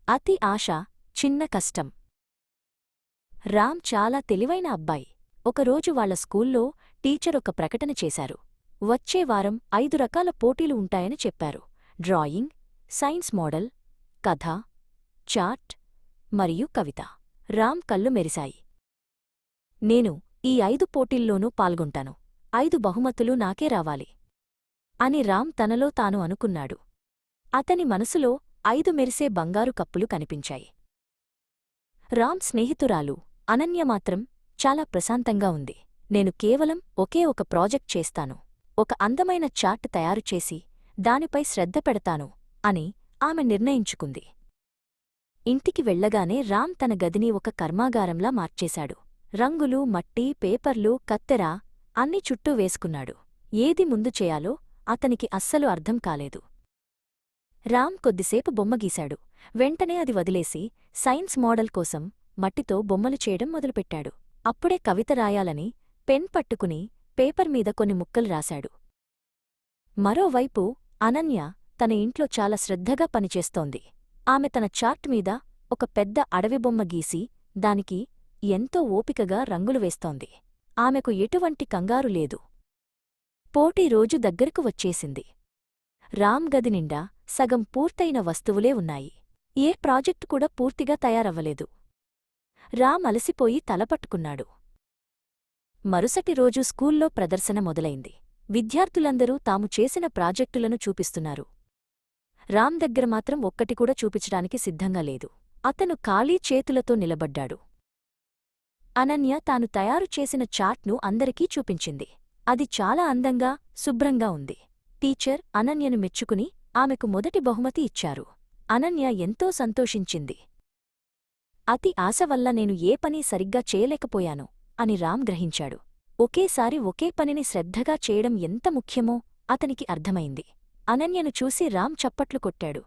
అతి ఆశ, చిన్న కష్టం. రామ్ చాలా తెలివైన అబ్బాయి. ఒకరోజు వాళ్ల స్కూల్లో టీచర్ ఒక ప్రకటన చేశారు. వచ్చే వారం 5 రకాల పోటీలు ఉంటాయని చెప్పారు. డ్రాయింగ్, సైన్స్ మోడల్, కథ, చార్ట్ మరియు కవిత. రామ్ కళ్ళు మెరిశాయి. నేను ఈ 5 పోటీల్లోనూ పాల్గొంటాను. 5 బహుమతులు నాకే రావాలి అని రామ్ తనలో తాను అనుకున్నాడు. అతని మనసులో 5 మెరిసే బంగారు కప్పులు కనిపించాయి. రామ్ స్నేహితురాలు అనన్య మాత్రం చాలా ప్రశాంతంగా ఉంది. నేను కేవలం ఒకే ఒక ప్రాజెక్ట్ చేస్తాను. ఒక అందమైన చార్ట్ తయారుచేసి దానిపై శ్రద్ధ పెడతాను అని ఆమె నిర్ణయించుకుంది. ఇంటికి వెళ్లగానే రామ్ తన గదిని ఒక కర్మాగారంలా మార్చేశాడు. రంగులు, మట్టి, పేపర్లు, కత్తెర అన్ని చుట్టూ వేసుకున్నాడు. ఏది ముందు చేయాలో అతనికి అస్సలు అర్థం కాలేదు. రామ్ కొద్దిసేపు బొమ్మ గీశాడు. వెంటనే అది వదిలేసి సైన్స్ మోడల్ కోసం మట్టితో బొమ్మలు చేయడం మొదలుపెట్టాడు. అప్పుడే కవిత రాయాలని పెన్ పట్టుకుని పేపర్ మీద కొన్ని ముక్కలు రాశాడు. మరోవైపు అనన్య తన ఇంట్లో చాలా శ్రద్ధగా పనిచేస్తోంది. ఆమె తన చార్ట్ మీద ఒక పెద్ద అడవి బొమ్మ గీసి దానికి ఎంతో ఓపికగా రంగులు వేస్తోంది. ఆమెకు ఎటువంటి కంగారు లేదు. పోటీ రోజు దగ్గరకు వచ్చేసింది. రామ్ గది నిండా సగం పూర్తయిన వస్తువులే ఉన్నాయి. ఏ ప్రాజెక్టు కూడా పూర్తిగా తయారవ్వలేదు. రామ్ అలసిపోయి తలపట్టుకున్నాడు. మరుసటి రోజు స్కూల్లో ప్రదర్శన మొదలైంది. విద్యార్థులందరూ తాము చేసిన ప్రాజెక్టులను చూపిస్తున్నారు. రామ్ దగ్గర మాత్రం ఒక్కటి కూడా చూపించడానికి సిద్ధంగా లేదు. అతను ఖాళీ చేతులతో నిలబడ్డాడు. అనన్య తాను తయారు చేసిన చార్ట్ను అందరికీ చూపించింది. అది చాలా అందంగా, శుభ్రంగా ఉంది. టీచర్ అనన్యను మెచ్చుకుని ఆమెకు మొదటి బహుమతి ఇచ్చారు. అనన్య ఎంతో సంతోషించింది. అతి ఆశ వల్ల నేను ఏ పని సరిగ్గా చేయలేకపోయాను అని రామ్ గ్రహించాడు. ఒకేసారి ఒకే పనిని శ్రద్ధగా చేయడం ఎంత ముఖ్యమో అతనికి అర్థమైంది. అనన్యను చూసి రామ్ చప్పట్లు కొట్టాడు.